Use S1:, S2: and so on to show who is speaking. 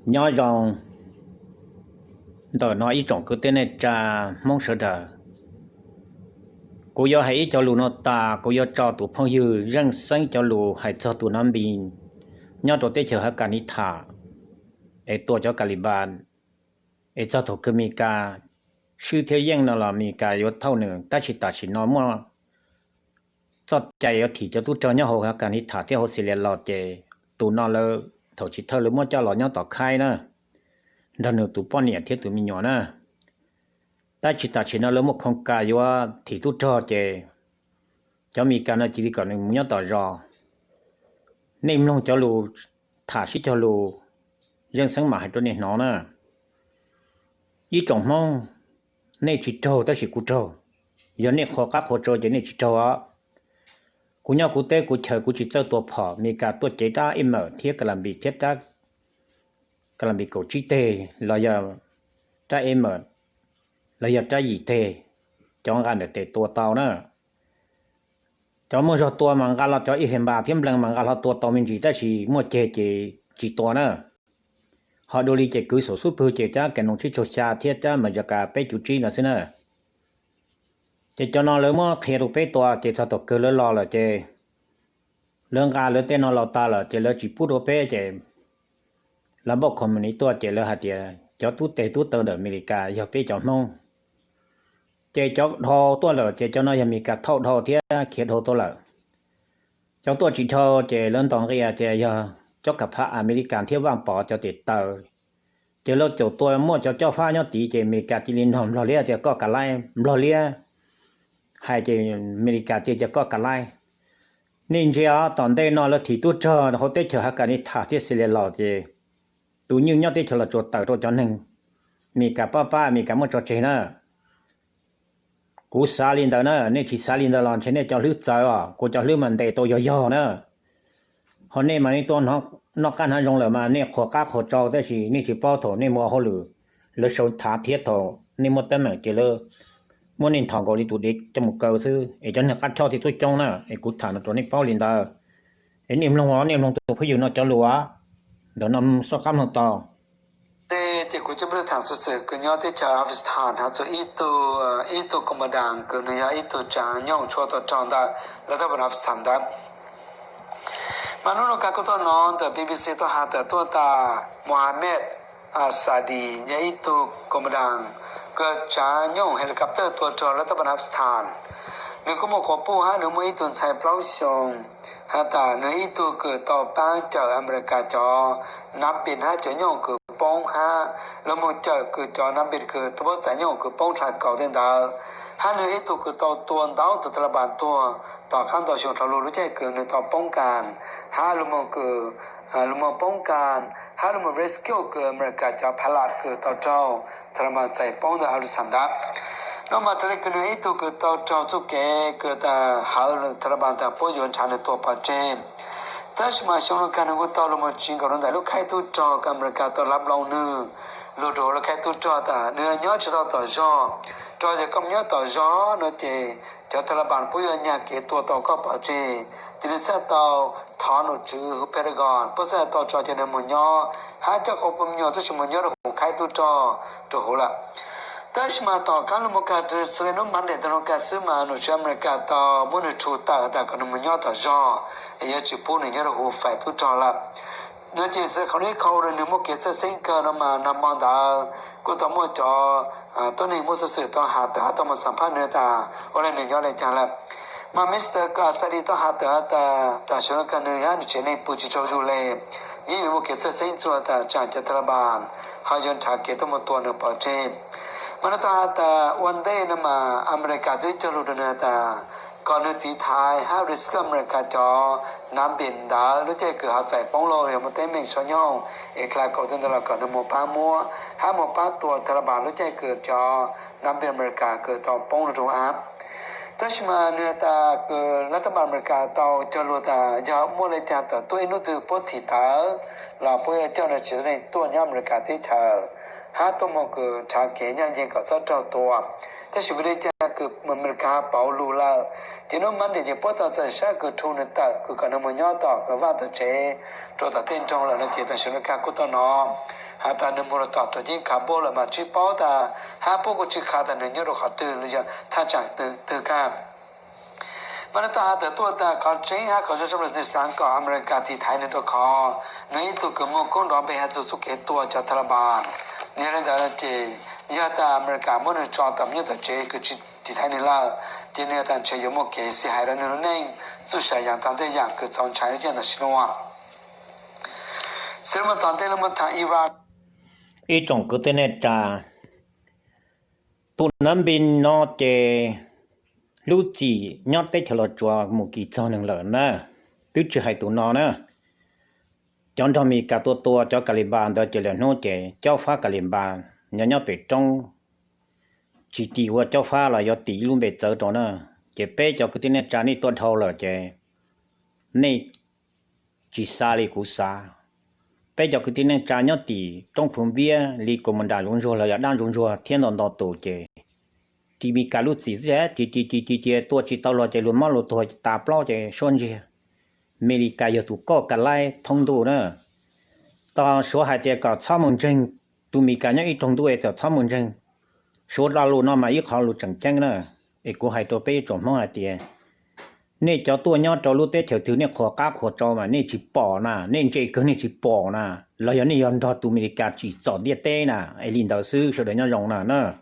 S1: nhỏ rong đó nói ý trọng cứ tên này cha mong sợ đời cô yêu hãy cho lù nó ta cô yêu cho tụ phong dư răng xanh cho lù hãy cho tụ nam bình nhỏ tổ tế chờ hết cả ní thả ấyตัวcho Caliban ấy cho tụ cơ mi ca sư thế yên nó là mi ca yếu thâu nữa ta chỉ nói mua cho chạy ở thì cho tụ cho nhỏ hồ hết cả ní thả theo hồ xì lẹ lọt chạy tụ nó lơ thầu chỉ thơ lỡ mua cho lọ nhỏ tỏ khai nữa đó nữa tụ bao nhiêu thiết tụ mi nhỏ nữa ta chỉ nói lỡ một không ca yếu thì tụ cho chạy cho mi ca nó chỉ vì còn mình nhớ tỏ rõ nên long cho lù thả xí cho lù dân sáng mà hay cho nên nó nè ý trọng mong nên chỉ trâu ta chỉ cú trâu giờ nên khó các hồ trâu giờ nên chỉ trâu á cú nhau cú tê cú chờ cú chỉ choตัวผอมีการตัวเจด้าเอ็มเอร์เทียบกับลำบีเทียบได้กับลำบีกูจีเตเราอย่าได้เอ็มเอร์เราอย่าได้ยีเตจ้องกันเด็ดตัวเตาเนอะcho mua cho tua mà gà lọt cho ít hiện bà thêm lần mà gà lọt tua tàu mình chỉ ta chỉ mua chỉ tua nữa họ đôi đi cứ sổ số phơi cha cái nông chỉ cho xa thiết cha mà giờ cả bé chủ trì là thế nữa cho nó lớn mà khi được bé tua cho tàu cứ lớn lo là lớn gà lớn tên nó lọt ta là lớn chỉ phút đồ bé là bốc không mình tua lớn hạt cho tút tờ ở America giờ bé chọn nông cho thòตัวเลยcho nóยังมีการทอเทียเขียนตัวเลยเจ้าตัวจีทอเริ่มตอนกี้choกับพระอเมริกันเที่ยวว่างปอจะติดเตอเราเจ้าตัวมั่วเจ้าฟ้าเนาะตีอเมริกาจีลินหอมรอเลียก็กะไล่รอเลียให้อเมริกาจะก็กะไล่นี่เจ้าตอนได้นอนแล้วที่ตัวเขาได้เจอฮักการนิทาที่สิเลหล่อตัวยิ่งเนาะได้เจอเราโจทย์เตอตัวจอหนึ่งมีกับป้ามีกับมั่วจอเนาะกูซาลินเดอร์เนอร์นี่ที่ซาลินเดอร์ลอนเช่นนี้จะลื้อใจอ่ะกูจะลื้อมันเตะตัวย่อๆเนอะเขาเนี่ยมันนี่ตัวนอกการหาจงเหลือมาเนี่ยขอก้าขอจอได้สินี่ที่ป้อโถนี่มัวเขาหรือโซนถาเทียโถนี่มัวเต็มเจริญมัวนินทองกูนี่ตัวเด็กจมูกเกลือซื้อไอ้จนเนี่ยกัดชอที่ตัวจงเนอะไอ้กูถามตัวนี้ป้อลินเดอร์ไอ้นิ่มลงหัวนิ่มลงตัวผู้อยู่นอกจะหลัวเดี๋ยวนำสักคำหนึ่งต่อ
S2: ที่กูจะไม่ได้ทางสื่อกูย้อนที่จะอัฟสถานหาตัวอีตัวกรมดังกูเนี่ยอีตัวจางย่องชัวตัวจางได้แล้วถ้าเป็นอัฟสถานได้มาโน่นก็ก็ตัวนอนแต่ BBC ตัวหาแต่ตัวตามูฮัมหมัดอาซาดีเนี่ยอีตัวกรมดังก็จางย่องเฮลิคอปเตอร์ตัวจอแล้วถ้าเป็นอัฟสถานนึกก็บอกปูฮะนึกว่าอีตัวใช้เปล่าชงฮะแต่นึกอีตัวเกิดต่อป้าเจออเมริกาจอนับเป็นฮะจะย่องคือป้องฮะแล้วมันเจอคือจอนับเป็นคือตัวใจย่องคือป้องชาเก่าเดินดาวฮะนึกอีตัวคือตัวดาวตัวตะบานตัวต่อข้างต่อชนทะลุรู้ใจคือนึกต่อป้องกันฮะแล้วมันคือแล้วมันป้องกันฮะแล้วมัน rescue คืออเมริกาจอพลาดคือต่อเจ้าตะบานใจป้องได้เอาดิสันดา那么这里可能一度个到找出给个的好了，他把他不用长的多把这，但是嘛，像我看那个到了嘛，整个人在路开都找，他们看到拉不牢呢，路头了开都找的，呢鸟知道到找，找就咁鸟到找，那的，叫他把不用人给多到个把这，第二次到他那只和别个干，不是到找就那么鸟，还叫我不鸟，就是么鸟的开都找就好了。但是嘛，到看了么看这虽然侬蛮的，但侬看是嘛，侬像么看到不能出大的，可能么要到上，也就不能要的胡费都着了。那就是可能考虑你么给这生个了嘛，那么大，过到么着ตัวนี้มุสลิมต้องหาแต่ต้องมาสัมภาษณ์เนื้อตาอะไรหนึ่งย้อนเลยจังละมามิสเตอร์ก็อาศัยต้องหาแต่ช่วงกันเนื้อนี่เจนี่ปูจิโจจูเลยยิ่งมุกเกษตรสิ่งตัวแต่จางจัตรบาลหาย้อนถาเกตมาตัวเนื้อปอเจมันตาแต่วันเดย์นมาอเมริกาที่จะรู้เนื้อตาก่อนที่ไทยฮาริสก็อเมริกาจอน้ำบินดาหรือที่เกิดหาใจป้องโลเรียมันเต็มเมืองชนยองเอกลายก่อนตลอดก่อนนโมป้ามัวหาโมป้าตัวตระบาดหรือที่เกิดจอน้ำบินอเมริกาเกิดต่อป้องรูอัพแต่ชมาเนื้อตาเกิดรัฐบาลอเมริกาต่อจะรู้ตายาวมัวเลยจากตัวอินุตือปฏิตาเราเพื่อเจ้าหน้าที่ในตัวนี้อเมริกาที่เธอหาตัวมันก็ชาเกียร์ยังก็จะเจ้าตัวแต่ชีวิตที่เกิ cứ mình cá bảo lù là chỉ nó mình thì chỉ bắt đầu sẽ sát cứ thu nữa ta cứ còn nó mới nhớ tao cứ vào tao chế rồi tao tên trong là nó chỉ tao sử dụng cá của tao nó hà ta nó mua tao tao chỉ cá bò là mà chỉ bảo ta hà bò của chỉ cá ta nó nhớ được họ từ bây giờ thà chẳng từ cá mà nó ta từตัวtaเขาใช้ฮะเขาจะสำหรับในสังกัดอเมริกาที่ไทยนี่ตัวเขาในตัวก็มันก็ร้องไปหาสุขตัวจากทรบานนี่เรื่องอะไรเจยาตาอเมริกามันจอดตามยาตาเจก็ที่ไทยนี่ละที่เนี่ยตอนเชยมันเกี่ยสิหายแล้วนั่นเองสุดท้ายอย่างตอนที่อย่างก็จงใช้เรื่องนั้นสิโนวะซึ่งมันตอนที่เรามาทางอิรัก
S1: อีจงก็เตนจาปุ่นน้ำบินนอเจลูกจียอดได้ฉลอดจัวหมู่กี่จอหนึ่งเหล่านะตื้อจะให้ตัวนอนะจอนทอมีกาตัวเจ้ากาลิบานเดอเจริญโนเจเจ้าฟ้ากาลิบานย่อไปจงจีตีว่าเจ้าฟ้าเรายอตีลุ่มเบ็ดเจอตัวนะเจเป้เจ้าก็เตนจานี่ตัวเท่าเหล่าเจนี่จีซาลีกุซาbây giờ cái tin trả nhau tỷ trong phun bia li của mình đã rung rua là đang rung rua thiên đòn đỏ tổ chế thì bị cả lúc gì thế thì tua chỉ tao lo chế luôn máu luôn thôi ta bao chế xuân gì mình cả giờ tụ có cả lại thông đồ nữa tao số hai chế cả sáu mươi chân tụi mình cả những ít thông đồ ấy cả sáu mươi chân số là luôn nó mà ít họ luôn chẳng chăng nữa ấy cũng hai tổ bây trộm hai tiền nên cho tôi nhớ cho lúc tết theo thứ này khó cá khó cho mà nên chỉ bỏ nè nên chỉ cứ nên chỉ bỏ nè là giờ này giờ đó tụi mình cả chỉ chọn địa tê nè ai linh đạo sư sau đó nhớ rong nè